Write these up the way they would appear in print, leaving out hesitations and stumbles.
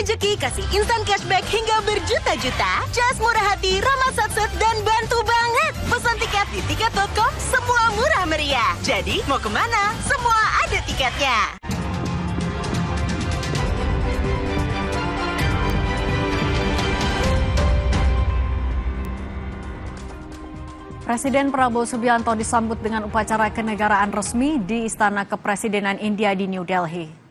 rejeki, kasih instan cashback hingga berjuta-juta. Just murah hati, ramah satset, dan bantu banget. Pesan tiket di tiket.com, semua murah meriah. Jadi mau kemana? Semua ada tiketnya. Presiden Prabowo Subianto disambut dengan upacara kenegaraan resmi di Istana Kepresidenan India di New Delhi.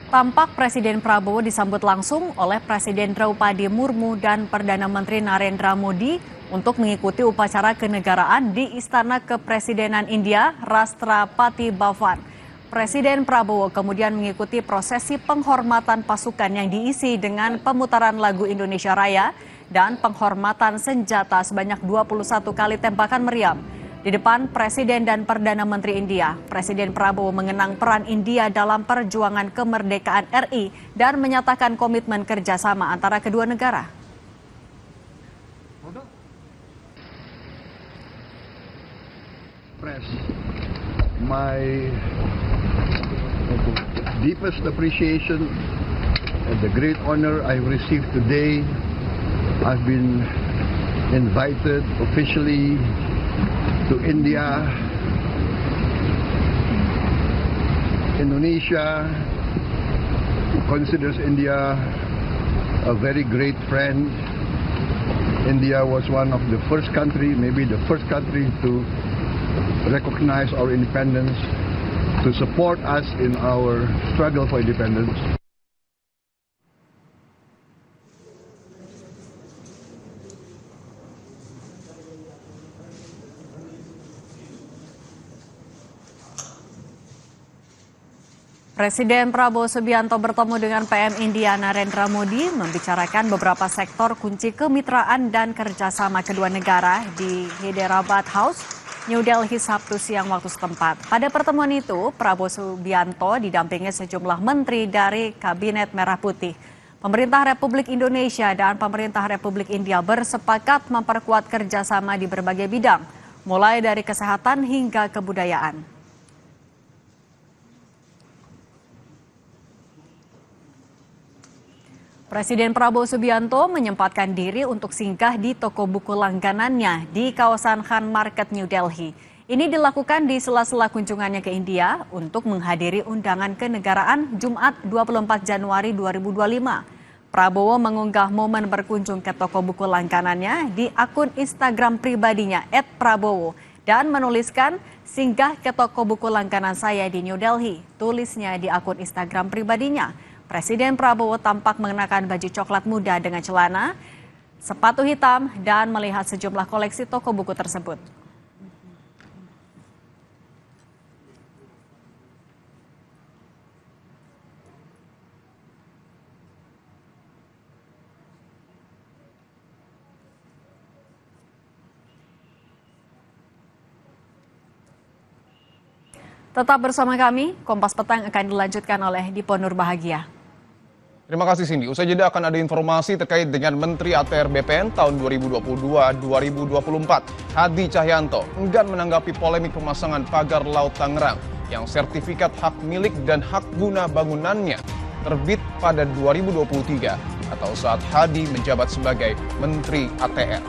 Tampak Presiden Prabowo disambut langsung oleh Presiden Draupadi Murmu dan Perdana Menteri Narendra Modi untuk mengikuti upacara kenegaraan di Istana Kepresidenan India, Rashtrapati Bhavan. Presiden Prabowo kemudian mengikuti prosesi penghormatan pasukan yang diisi dengan pemutaran lagu Indonesia Raya dan penghormatan senjata sebanyak 21 kali tembakan meriam. Di depan Presiden dan Perdana Menteri India, Presiden Prabowo mengenang peran India dalam perjuangan kemerdekaan RI dan menyatakan komitmen kerjasama antara kedua negara. My deepest appreciation and the great honor I've received today. I've been invited officially to India. Indonesia considers India a very great friend. India was one of the first country, maybe the first country to recognize our independence, to support us in our struggle for independence. Presiden Prabowo Subianto bertemu dengan PM India Narendra Modi membicarakan beberapa sektor kunci kemitraan dan kerjasama kedua negara di Hyderabad House, New Delhi Sabtu siang waktu setempat. Pada pertemuan itu, Prabowo Subianto didampingi sejumlah menteri dari Kabinet Merah Putih. Pemerintah Republik Indonesia dan Pemerintah Republik India bersepakat memperkuat kerjasama di berbagai bidang, mulai dari kesehatan hingga kebudayaan. Presiden Prabowo Subianto menyempatkan diri untuk singgah di toko buku langganannya di kawasan Khan Market New Delhi. Ini dilakukan di sela-sela kunjungannya ke India untuk menghadiri undangan kenegaraan Jumat 24 Januari 2025. Prabowo mengunggah momen berkunjung ke toko buku langganannya di akun Instagram pribadinya @prabowo dan menuliskan singgah ke toko buku langganan saya di New Delhi. Tulisnya di akun Instagram pribadinya. Presiden Prabowo tampak mengenakan baju coklat muda dengan celana, sepatu hitam, dan melihat sejumlah koleksi toko buku tersebut. Tetap bersama kami, Kompas Petang akan dilanjutkan oleh Dipo Nurbahagia. Terima kasih Cindy. Usai jeda akan ada informasi terkait dengan Menteri ATR BPN tahun 2022-2024. Hadi Cahyanto enggan menanggapi polemik pemasangan pagar Laut Tangerang yang sertifikat hak milik dan hak guna bangunannya terbit pada 2023 atau saat Hadi menjabat sebagai Menteri ATR.